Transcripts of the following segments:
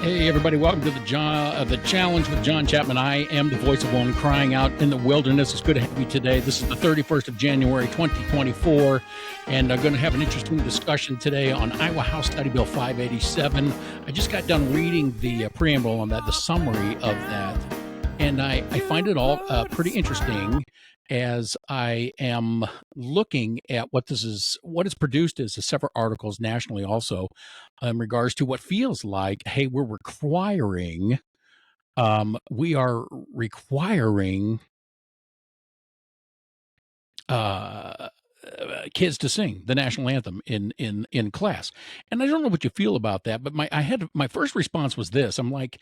Hey, everybody, welcome to the Challenge with John Chapman. I am the voice of one crying out in the wilderness. It's good to have you today. This is the 31st of January, 2024, and I'm going to have an interesting discussion today on Iowa House Study Bill 587. I just got done reading the preamble on that, the summary of that, and I find it all pretty interesting as I am looking at what it's produced as several articles nationally also in regards to what feels like, hey, we are requiring uh, kids to sing the national anthem in class. And I don't know what you feel about that, but my first response was this. I'm like,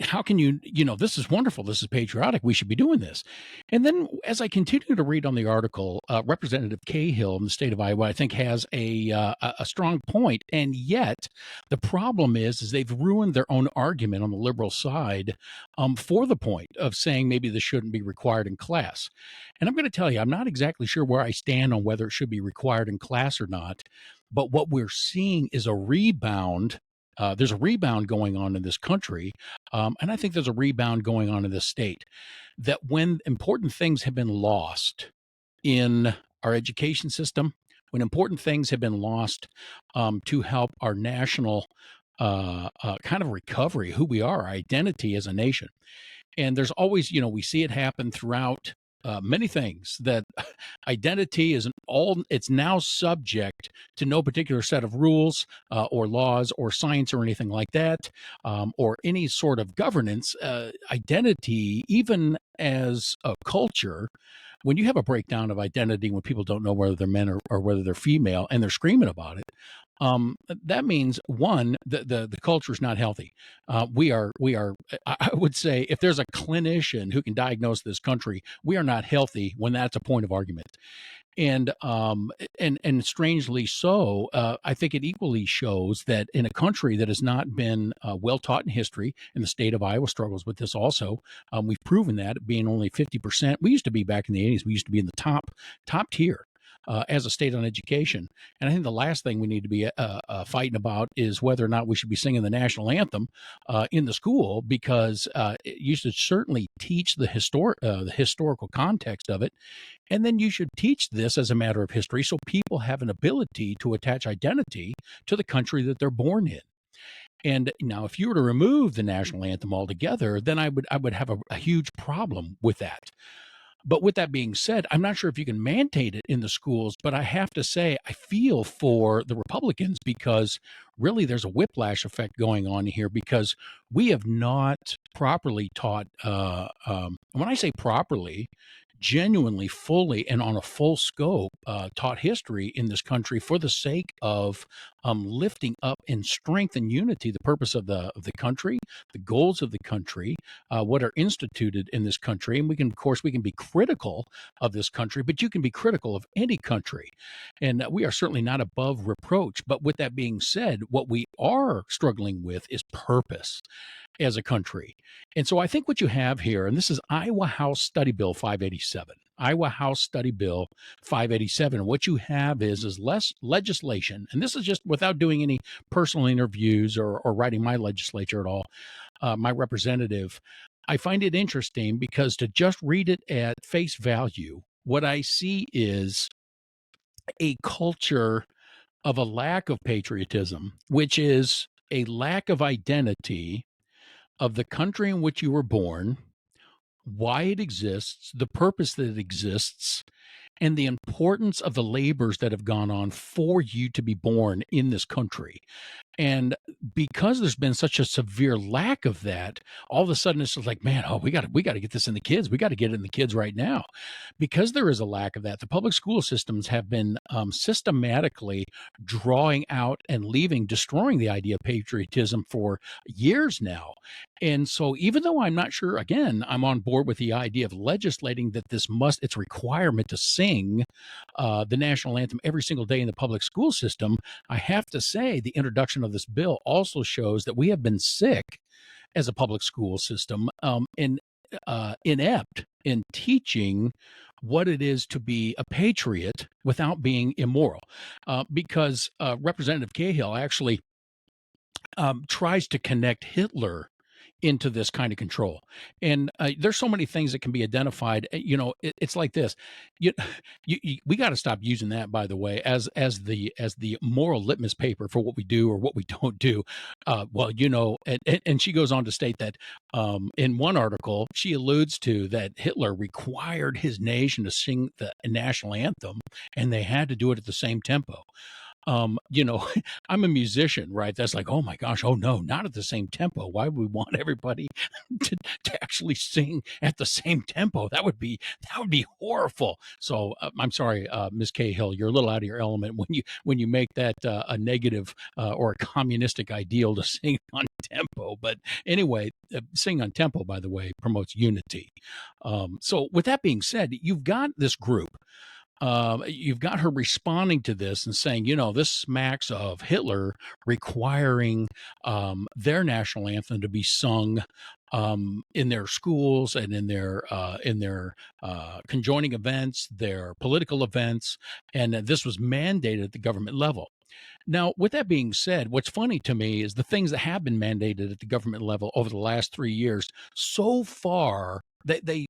how can this is wonderful. This is patriotic. We should be doing this. And then as I continue to read on the article, Representative Cahill in the state of Iowa, I think has a strong point. And yet the problem is they've ruined their own argument on the liberal side for the point of saying maybe this shouldn't be required in class. And I'm going to tell you, I'm not exactly sure where I stand on whether it should be required in class or not. But what we're seeing is a rebound. There's a rebound going on in this country. And I think there's a rebound going on in this state. That when important things have been lost in our education system, when important things have been lost to help our national kind of recovery, who we are, our identity as a nation. And there's always, we see it happen throughout many things that identity it's now subject to no particular set of rules or laws or science or anything like that, or any sort of governance. Identity, even as a culture, when you have a breakdown of identity, when people don't know whether they're men or whether they're female and they're screaming about it, that means one, the culture is not healthy. We are. I would say if there's a clinician who can diagnose this country, we are not healthy when that's a point of argument. And strangely so, I think it equally shows that in a country that has not been well taught in history, and the state of Iowa struggles with this also. We've proven that being only 50%. We used to be back in the 80s. We used to be in the top tier as a state on education. And I think the last thing we need to be fighting about is whether or not we should be singing the national anthem in the school, because you should certainly teach the historical context of it. And then you should teach this as a matter of history so people have an ability to attach identity to the country that they're born in. And now, if you were to remove the national anthem altogether, then I would have a huge problem with that. But with that being said, I'm not sure if you can mandate it in the schools, but I have to say, I feel for the Republicans, because really there's a whiplash effect going on here, because we have not properly taught, when I say properly, genuinely, fully, and on a full scope, taught history in this country for the sake of lifting up and strength and unity, the purpose of the country, the goals of the country, what are instituted in this country. And of course, we can be critical of this country, but you can be critical of any country. And we are certainly not above reproach. But with that being said, what we are struggling with is purpose as a country. And so I think what you have here, and this is Iowa House Study Bill 587. Iowa House Study Bill 587. What you have is less legislation, and this is just without doing any personal interviews or writing my legislature at all, my representative. I find it interesting because to just read it at face value, what I see is a culture of a lack of patriotism, which is a lack of identity of the country in which you were born, why it exists, the purpose that it exists, and the importance of the labors that have gone on for you to be born in this country. And because there's been such a severe lack of that, all of a sudden it's just like, man, we got to get this in the kids. We got to get it in the kids right now. Because there is a lack of that, the public school systems have been systematically drawing out and destroying the idea of patriotism for years now. And so, even though I'm not sure, again, I'm on board with the idea of legislating that it's a requirement to sing the national anthem every single day in the public school system. I have to say, the introduction of this bill also shows that we have been sick as a public school system and inept in teaching what it is to be a patriot without being immoral. Because Representative Cahill actually tries to connect Hitler into this kind of control. And there's so many things that can be identified. It's like this. You, we got to stop using that, by the way, as the moral litmus paper for what we do or what we don't do. And she goes on to state that in one article, she alludes to that Hitler required his nation to sing the national anthem, and they had to do it at the same tempo. You know, I'm a musician, right? That's like, oh my gosh, oh no, not at the same tempo. Why would we want everybody to actually sing at the same tempo? That would be horrible. So I'm sorry, Ms. Cahill, you're a little out of your element when you make that a negative or a communistic ideal to sing on tempo. But anyway, sing on tempo, by the way, promotes unity. So with that being said, you've got this group, you've got her responding to this and saying, this smacks of Hitler requiring their national anthem to be sung in their schools and in their conjoining events, their political events, and that this was mandated at the government level. Now, with that being said, what's funny to me is the things that have been mandated at the government level over the last 3 years. So far, they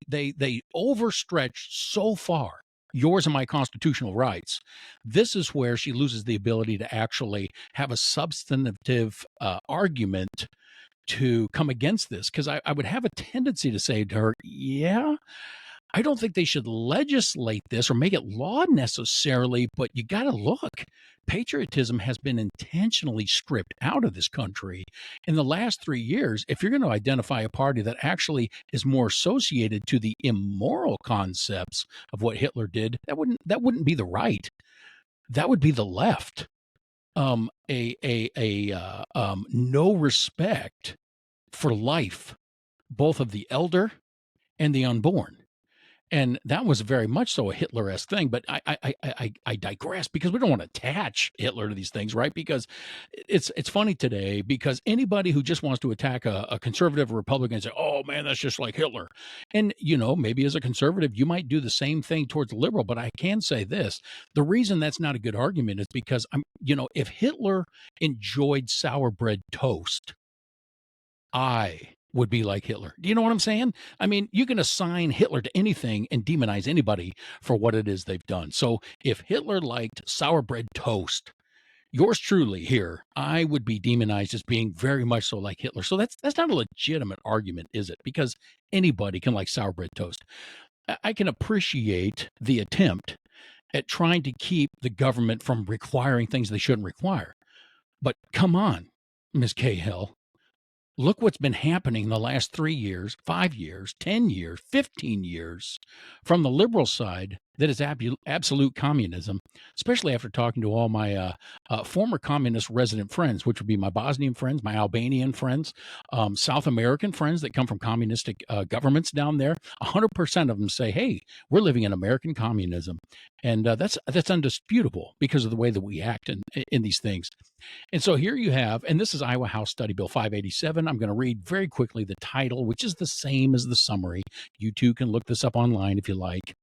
overstretch so far yours and my constitutional rights. This is where she loses the ability to actually have a substantive argument to come against this, because I would have a tendency to say to her, yeah, I don't think they should legislate this or make it law necessarily, but you got to look. Patriotism has been intentionally stripped out of this country in the last 3 years. If you're going to identify a party that actually is more associated to the immoral concepts of what Hitler did, that wouldn't be the right. That would be the left. No respect for life, both of the elder and the unborn. And that was very much so a Hitler-esque thing. But I digress, because we don't want to attach Hitler to these things, right? Because it's funny today, because anybody who just wants to attack a conservative or Republican and say, oh man, that's just like Hitler. And, maybe as a conservative, you might do the same thing towards a liberal. But I can say this, the reason that's not a good argument is because if Hitler enjoyed sour bread toast, I would be like Hitler. Do you know what I'm saying? I mean, you can assign Hitler to anything and demonize anybody for what it is they've done. So if Hitler liked sour bread toast, yours truly here, I would be demonized as being very much so like Hitler. So that's not a legitimate argument, is it? Because anybody can like sour bread toast. I can appreciate the attempt at trying to keep the government from requiring things they shouldn't require. But come on, Ms. Cahill. Look what's been happening in the last 3 years, 5 years, 10 years, 15 years from the liberal side that is absolute communism, especially after talking to all my former communist resident friends, which would be my Bosnian friends, my Albanian friends, South American friends that come from communistic governments down there. 100% of them say, hey, we're living in American communism. And that's undisputable because of the way that we act in these things. And so here you have, and this is Iowa House Study Bill 587. I'm going to read very quickly the title, which is the same as the summary. You too can look this up online if you like.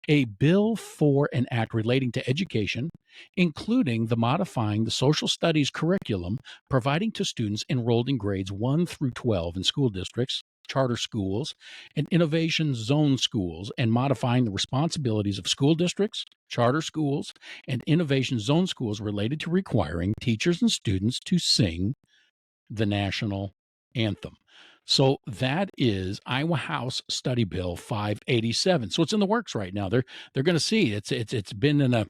A bill for an act relating to education, including the modifying the social studies curriculum, providing to students enrolled in grades 1 through 12 in school districts, charter schools, and innovation zone schools, and modifying the responsibilities of school districts, charter schools, and innovation zone schools related to requiring teachers and students to sing the national anthem. So that is Iowa House Study Bill 587. So it's in the works right now. They're going to see it's been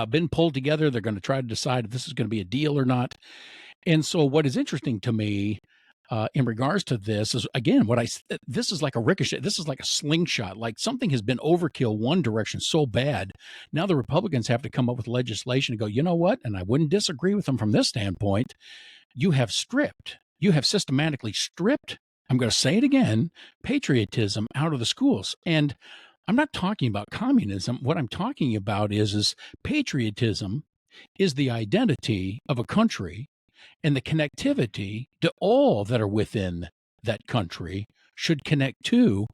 been pulled together. They're going to try to decide if this is going to be a deal or not. And so what is interesting to me in regards to this is, again, this is like a ricochet. This is like a slingshot. Like something has been overkill one direction so bad. Now the Republicans have to come up with legislation to go, you know what? And I wouldn't disagree with them from this standpoint. You have systematically stripped, I'm going to say it again, patriotism out of the schools. And I'm not talking about communism. What I'm talking about is patriotism is the identity of a country, and the connectivity to all that are within that country should connect to,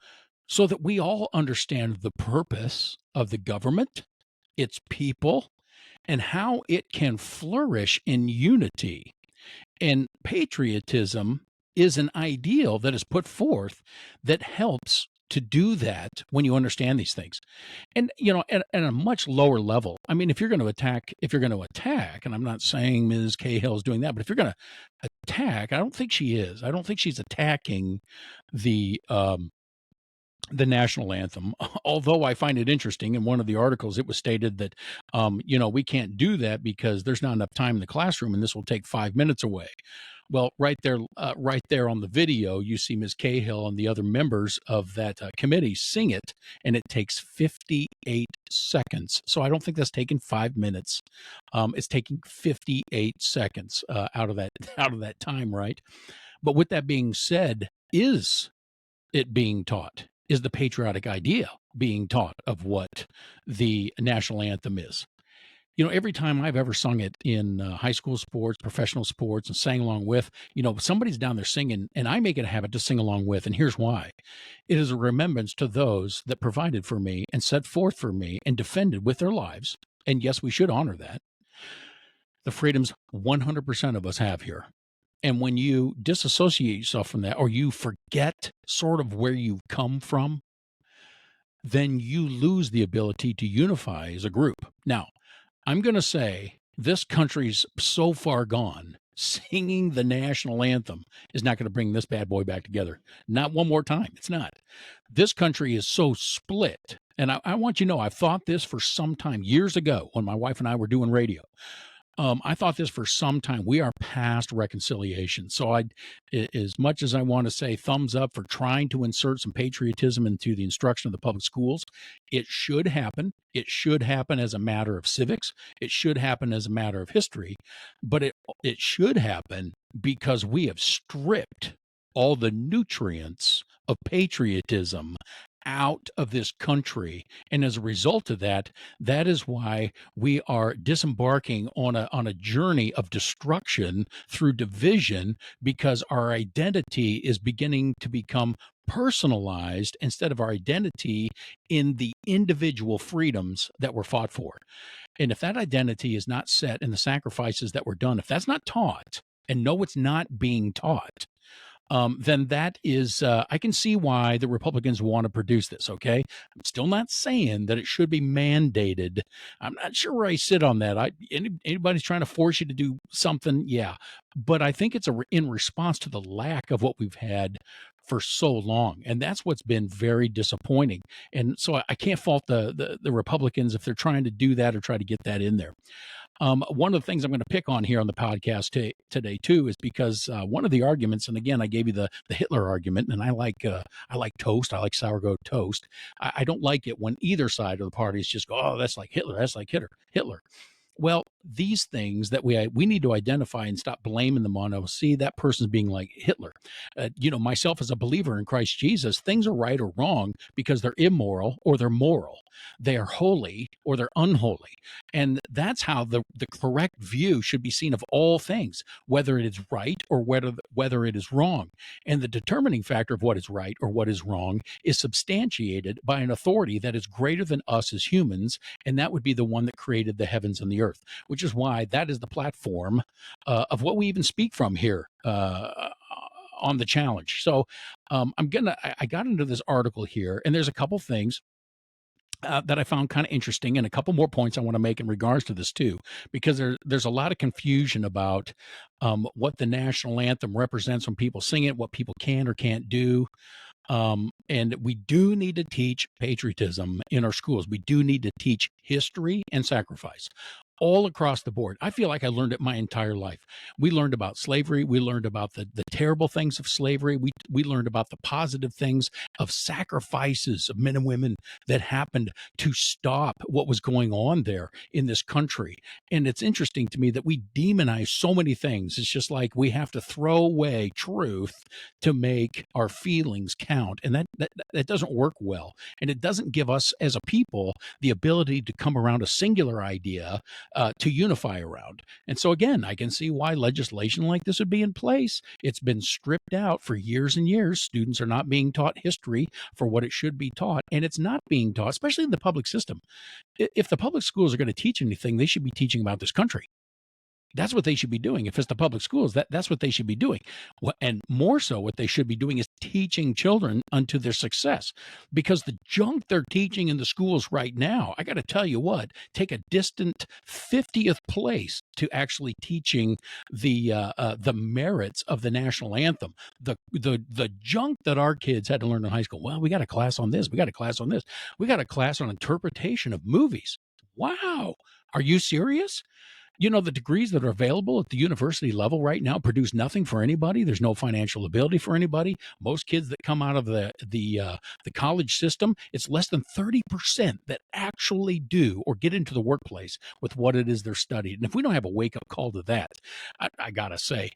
so that we all understand the purpose of the government, its people, and how it can flourish in unity. And patriotism is an ideal that is put forth that helps to do that when you understand these things. And, at a much lower level, I mean, if you're going to attack, and I'm not saying Ms. Cahill is doing that, but if you're going to attack, I don't think she is. I don't think she's attacking the, the national anthem, although I find it interesting. In one of the articles, it was stated that, we can't do that because there's not enough time in the classroom and this will take 5 minutes away. Well, right there on the video, you see Ms. Cahill and the other members of that committee sing it, and it takes 58 seconds. So I don't think that's taking 5 minutes. It's taking 58 seconds out of that out of that time, right? But with that being said, is it being taught? Is the patriotic idea being taught of what the national anthem is? Every time I've ever sung it in high school sports, professional sports, and sang along with, somebody's down there singing, and I make it a habit to sing along with. And here's why: it is a remembrance to those that provided for me and set forth for me and defended with their lives. And yes, we should honor that. The freedoms 100% of us have here. And when you disassociate yourself from that, or you forget sort of where you've come from, then you lose the ability to unify as a group. Now, I'm going to say this country's so far gone. Singing the national anthem is not going to bring this bad boy back together. Not one more time. It's not. This country is so split. And I want you to know, I've thought this for some time, years ago, when my wife and I were doing radio. I thought this for some time. We are past reconciliation. So as much as I want to say thumbs up for trying to insert some patriotism into the instruction of the public schools, it should happen. It should happen as a matter of civics. It should happen as a matter of history, but it should happen because we have stripped all the nutrients of patriotism out of this country. And as a result of that, that is why we are disembarking on a journey of destruction through division, because our identity is beginning to become personalized instead of our identity in the individual freedoms that were fought for. And if that identity is not set in the sacrifices that were done, if that's not taught, and no, it's not being taught, then that is, I can see why the Republicans want to produce this. Okay. I'm still not saying that it should be mandated. I'm not sure where I sit on that. Anybody's trying to force you to do something. Yeah. But I think it's in response to the lack of what we've had for so long. And that's what's been very disappointing. And so I can't fault the Republicans if they're trying to do that or try to get that in there. One of the things I'm going to pick on here on the podcast today too is because one of the arguments, and again, I gave you the Hitler argument, and I like toast, I like sourdough toast. I don't like it when either side of the parties just go, oh, that's like Hitler, that's like Hitler. Well, these things that we need to identify and stop blaming them on. Oh, see, that person's being like Hitler. Myself as a believer in Christ Jesus, things are right or wrong because they're immoral or they're moral. They are holy or they're unholy. And that's how the correct view should be seen of all things, whether it is right or whether it is wrong. And the determining factor of what is right or what is wrong is substantiated by an authority that is greater than us as humans, and that would be the one that created the heavens and the earth, which is why that is the platform of what we even speak from here on the challenge. So I got into this article here, and there's a couple things that I found kind of interesting, and a couple more points I want to make in regards to this too, because there's a lot of confusion about what the national anthem represents when people sing it, what people can or can't do. And we do need to teach patriotism in our schools. We do need to teach history and sacrifice all across the board. I feel like I learned it my entire life. We learned about slavery. We learned about the terrible things of slavery. We learned about the positive things of sacrifices of men and women that happened to stop what was going on there in this country. And it's interesting to me that we demonize so many things. It's just like we have to throw away truth to make our feelings count. And that doesn't work well. And it doesn't give us as a people the ability to come around a singular idea to unify around. And so again, I can see why legislation like this would be in place. It's been stripped out for years and years. Students are not being taught history for what it should be taught. And it's not being taught, especially in the public system. If the public schools are going to teach anything, they should be teaching about this country. That's what they should be doing. If it's the public schools, that's what they should be doing. And more so, what they should be doing is teaching children unto their success, because the junk they're teaching in the schools right now, I got to tell you what, take a distant 50th place to actually teaching the merits of the national anthem. The junk that our kids had to learn in high school. Well, we got a class on this. We got a class on this. We got a class on interpretation of movies. Wow. Are you serious? You know, the degrees that are available at the university level right now produce nothing for anybody. There's no financial ability for anybody. Most kids that come out of the college system, it's less than 30% that actually do or get into the workplace with what it is they're studying. And if we don't have a wake up call to that, I gotta say,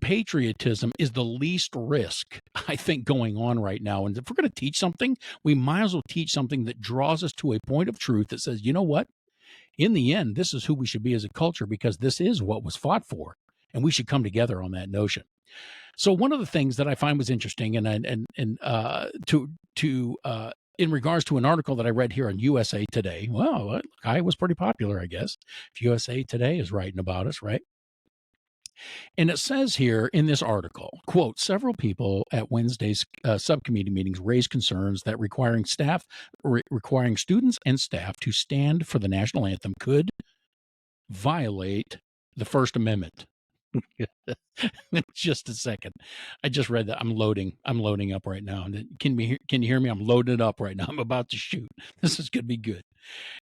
patriotism is the least risk, I think, going on right now. And if we're going to teach something, we might as well teach something that draws us to a point of truth that says, you know what? In the end, this is who we should be as a culture, because this is what was fought for, and we should come together on that notion. So one of the things that I find was interesting, in regards to an article that I read here on USA Today. Well, I was pretty popular, I guess, if USA Today is writing about us, right? And it says here in this article, quote, several people at Wednesday's subcommittee meetings raised concerns that requiring students and staff to stand for the national anthem could violate the First Amendment. Just a second. I just read that. I'm loading up right now. Can you hear me? I'm loading it up right now. I'm about to shoot. This is going to be good.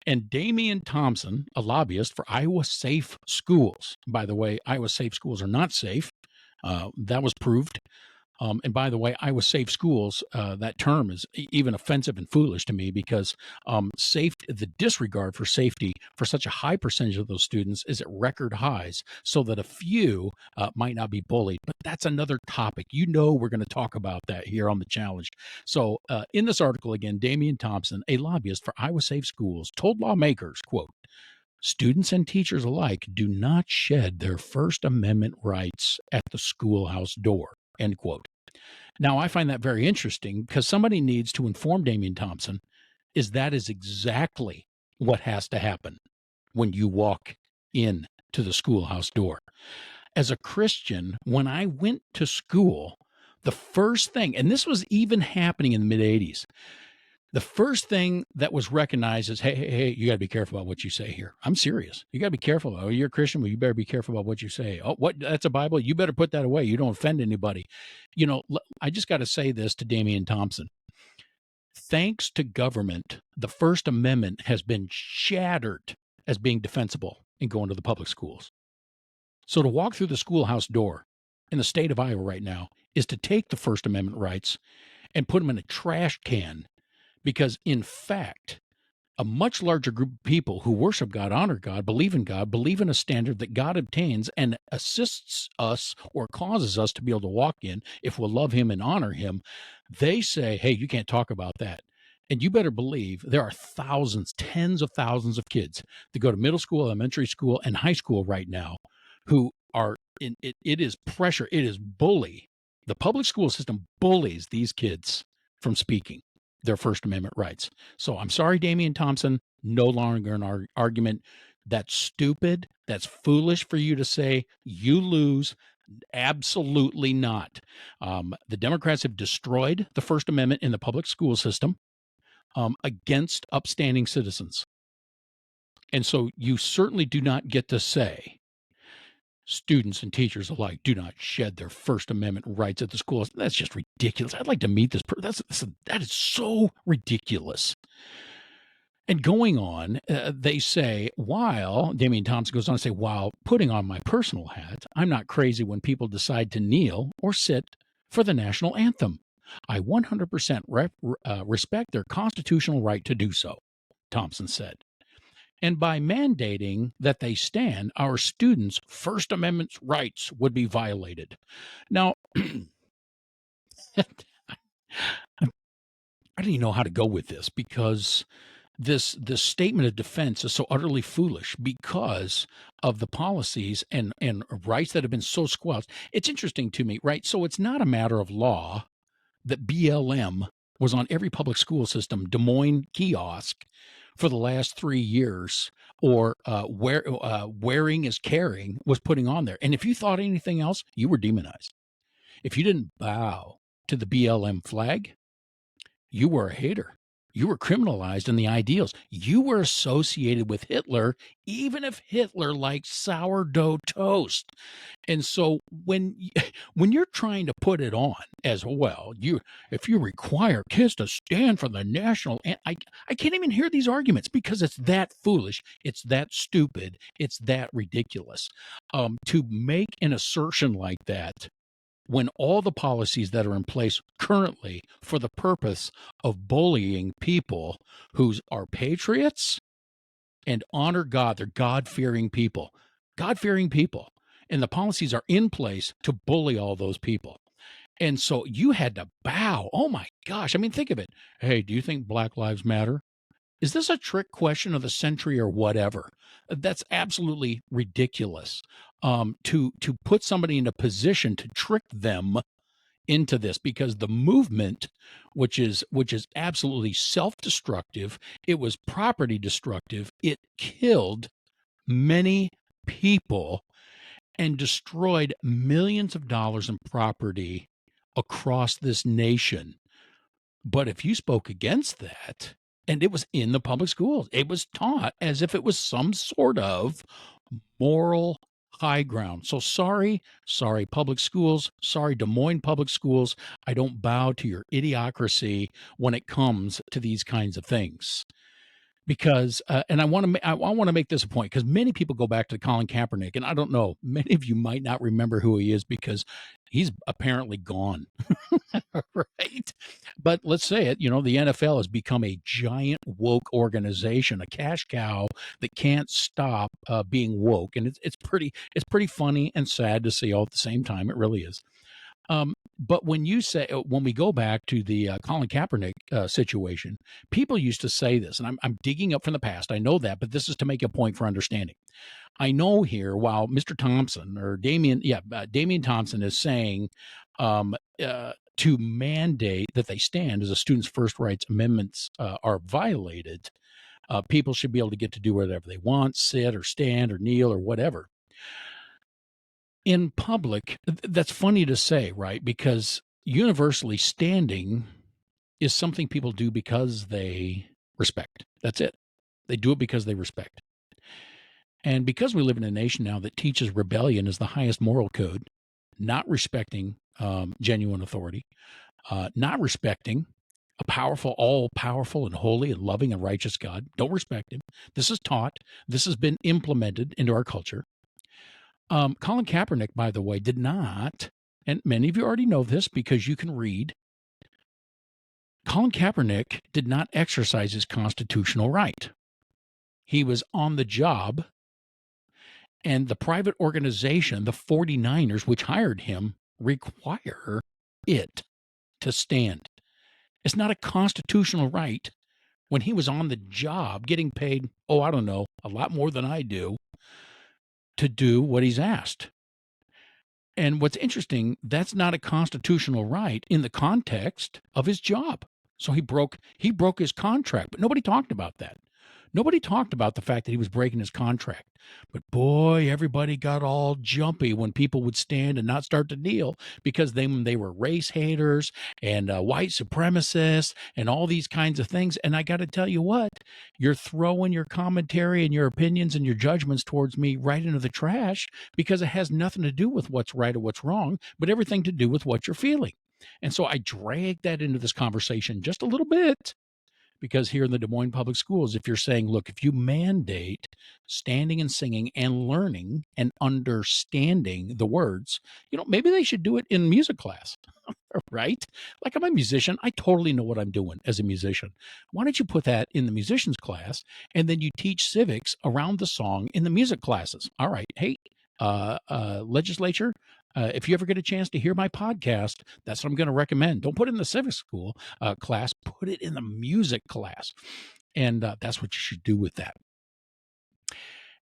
And Damian Thompson, a lobbyist for Iowa Safe Schools. By the way, Iowa Safe Schools are not safe. That was proved. And by the way, Iowa Safe Schools, that term is even offensive and foolish to me, because the disregard for safety for such a high percentage of those students is at record highs, so that a few might not be bullied. But that's another topic. You know, we're going to talk about that here on The Challenge. So in this article, again, Damian Thompson, a lobbyist for Iowa Safe Schools, told lawmakers, quote, students and teachers alike do not shed their First Amendment rights at the schoolhouse door, end quote. Now, I find that very interesting, because somebody needs to inform Damian Thompson that is exactly what has to happen when you walk in to the schoolhouse door. As a Christian, when I went to school, the first thing, and this was even happening in the mid 80s, the first thing that was recognized is, hey, you got to be careful about what you say here. I'm serious. You got to be careful. Oh, you're a Christian, well, you better be careful about what you say. Oh, what? That's a Bible. You better put that away. You don't offend anybody. You know, I just got to say this to Damian Thompson. Thanks to government, the First Amendment has been shattered as being defensible in going to the public schools. So to walk through the schoolhouse door in the state of Iowa right now is to take the First Amendment rights and put them in a trash can. Because, in fact, a much larger group of people who worship God, honor God, believe in a standard that God obtains and assists us or causes us to be able to walk in if we'll love him and honor him, they say, hey, you can't talk about that. And you better believe there are thousands, tens of thousands of kids that go to middle school, elementary school, and high school right now who are in it. It is pressure. It is bully. The public school system bullies these kids from speaking their First Amendment rights. So I'm sorry, Damian Thompson, no longer an argument. That's stupid. That's foolish for you to say. You lose. Absolutely not. The Democrats have destroyed the First Amendment in the public school system against upstanding citizens. And so you certainly do not get to say students and teachers alike do not shed their First Amendment rights at the schools. That's just ridiculous. I'd like to meet this person. That is so ridiculous. And going on, they say, Damian Thompson goes on to say, while putting on my personal hat, I'm not crazy when people decide to kneel or sit for the national anthem. I 100% respect their constitutional right to do so, Thompson said. And by mandating that they stand, our students' First Amendment rights would be violated. Now, I don't even know how to go with this, because this statement of defense is so utterly foolish because of the policies and rights that have been so squelched. It's interesting to me, right? So it's not a matter of law that BLM was on every public school system, Des Moines kiosk, for the last 3 years, or wearing is caring was putting on there. And if you thought anything else, you were demonized. If you didn't bow to the BLM flag, you were a hater. You were criminalized in the ideals. You were associated with Hitler, even if Hitler liked sourdough toast. And so when you're trying to put it on as well, if you require kids to stand for the national, I can't even hear these arguments because it's that foolish, it's that stupid, it's that ridiculous. To make an assertion like that when all the policies that are in place currently for the purpose of bullying people who are patriots and honor God, they're God-fearing people, and the policies are in place to bully all those people. And so you had to bow. Oh my gosh. I mean, think of it. Hey, do you think Black Lives Matter? Is this a trick question of the century or whatever? That's absolutely ridiculous. To put somebody in a position to trick them into this, because the movement, which is absolutely self-destructive, it was property destructive, it killed many people and destroyed millions of dollars in property across this nation. But if you spoke against that, and it was in the public schools, it was taught as if it was some sort of moral high ground. So sorry, public schools, sorry, Des Moines public schools. I don't bow to your idiocracy when it comes to these kinds of things. Because, and I want to make this a point, because many people go back to Colin Kaepernick, and I don't know, many of you might not remember who he is because he's apparently gone. Right? But let's say it, the NFL has become a giant woke organization, a cash cow that can't stop being woke, and it's pretty funny and sad to see all at the same time. It really is. But when we go back to the Colin Kaepernick situation, people used to say this, and I'm digging up from the past. I know that, but this is to make a point for understanding. I know here, while Mr. Thompson or Damian Thompson is saying to mandate that they stand as a student's first rights amendments are violated, people should be able to get to do whatever they want, sit or stand or kneel or whatever. In public, that's funny to say, right? Because universally, standing is something people do because they respect. That's it. They do it because they respect. And because we live in a nation now that teaches rebellion as the highest moral code, not respecting genuine authority, not respecting a all-powerful and holy and loving and righteous God, don't respect him. This is taught. This has been implemented into our culture. Colin Kaepernick, by the way, did not, and many of you already know this because you can read, Colin Kaepernick did not exercise his constitutional right. He was on the job, and the private organization, the 49ers, which hired him, require it to stand. It's not a constitutional right when he was on the job getting paid, I don't know, a lot more than I do, to do what he's asked. And what's interesting, that's not a constitutional right in the context of his job. So he broke his contract, but nobody talked about that. Nobody talked about the fact that he was breaking his contract. But boy, everybody got all jumpy when people would stand and not start to kneel because they were race haters and white supremacists and all these kinds of things. And I got to tell you what, you're throwing your commentary and your opinions and your judgments towards me right into the trash because it has nothing to do with what's right or what's wrong, but everything to do with what you're feeling. And so I dragged that into this conversation just a little bit. Because here in the Des Moines Public Schools, if you're saying, look, if you mandate standing and singing and learning and understanding the words, maybe they should do it in music class, right? Like, I'm a musician. I totally know what I'm doing as a musician. Why don't you put that in the musician's class and then you teach civics around the song in the music classes? All right. Hey, legislature, if you ever get a chance to hear my podcast, that's what I'm going to recommend. Don't put it in the civics school class, put it in the music class. And that's what you should do with that.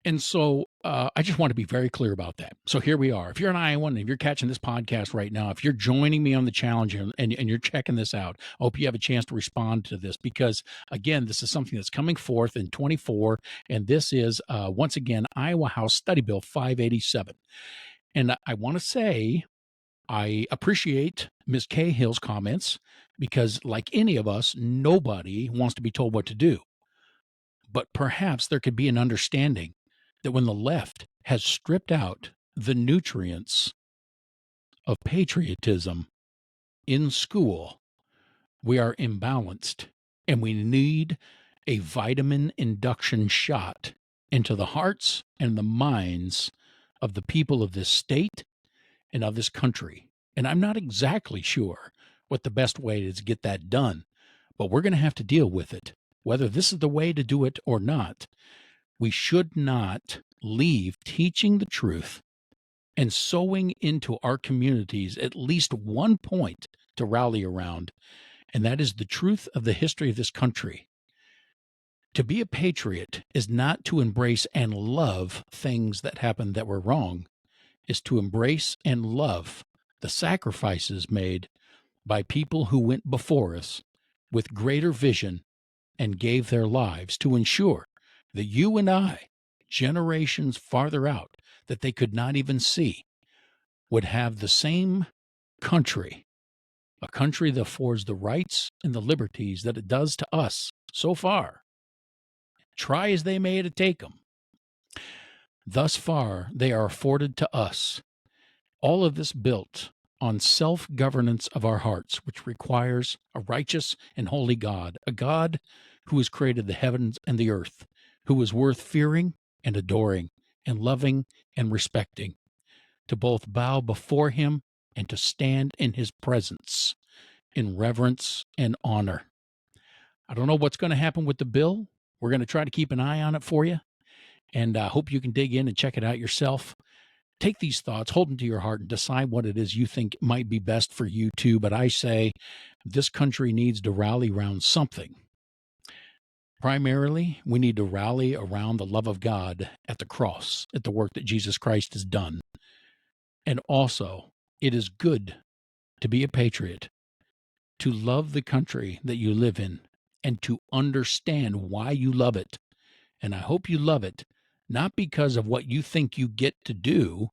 And so I just want to be very clear about that. So here we are. If you're an Iowan and if you're catching this podcast right now, if you're joining me on the challenge and you're checking this out, I hope you have a chance to respond to this because, again, this is something that's coming forth in 24. And this is, once again, Iowa House Study Bill 587. And I want to say I appreciate Ms. Cahill's comments because, like any of us, nobody wants to be told what to do. But perhaps there could be an understanding that when the left has stripped out the nutrients of patriotism in school, we are imbalanced and we need a vitamin induction shot into the hearts and the minds of the people of this state and of this country. And I'm not exactly sure what the best way is to get that done, but we're going to have to deal with it. Whether this is the way to do it or not, we should not leave teaching the truth and sowing into our communities at least one point to rally around, and that is the truth of the history of this country. To be a patriot is not to embrace and love things that happened that were wrong, is to embrace and love the sacrifices made by people who went before us with greater vision and gave their lives to ensure that you and I, generations farther out that they could not even see, would have the same country, a country that affords the rights and the liberties that it does to us so far. Try as they may to take them. Thus far, they are afforded to us. All of this built on self-governance of our hearts, which requires a righteous and holy God, a God who has created the heavens and the earth, who is worth fearing and adoring and loving and respecting, to both bow before him and to stand in his presence in reverence and honor. I don't know what's going to happen with the bill. We're going to try to keep an eye on it for you, and I hope you can dig in and check it out yourself. Take these thoughts, hold them to your heart, and decide what it is you think might be best for you too. But I say this country needs to rally around something. Primarily, we need to rally around the love of God at the cross, at the work that Jesus Christ has done. And also, it is good to be a patriot, to love the country that you live in, and to understand why you love it. And I hope you love it, not because of what you think you get to do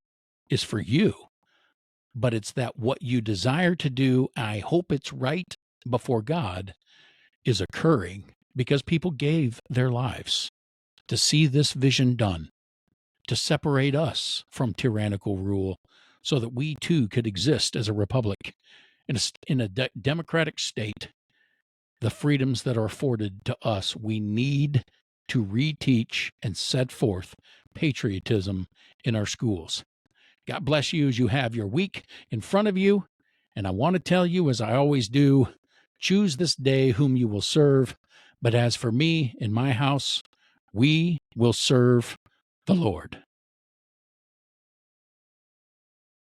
is for you, but it's that what you desire to do, I hope it's right before God, is occurring because people gave their lives to see this vision done, to separate us from tyrannical rule so that we too could exist as a republic in a democratic state. The freedoms that are afforded to us, we need to reteach and set forth patriotism in our schools. God bless you as you have your week in front of you. And I want to tell you, as I always do, choose this day whom you will serve. But as for me and my house, we will serve the Lord.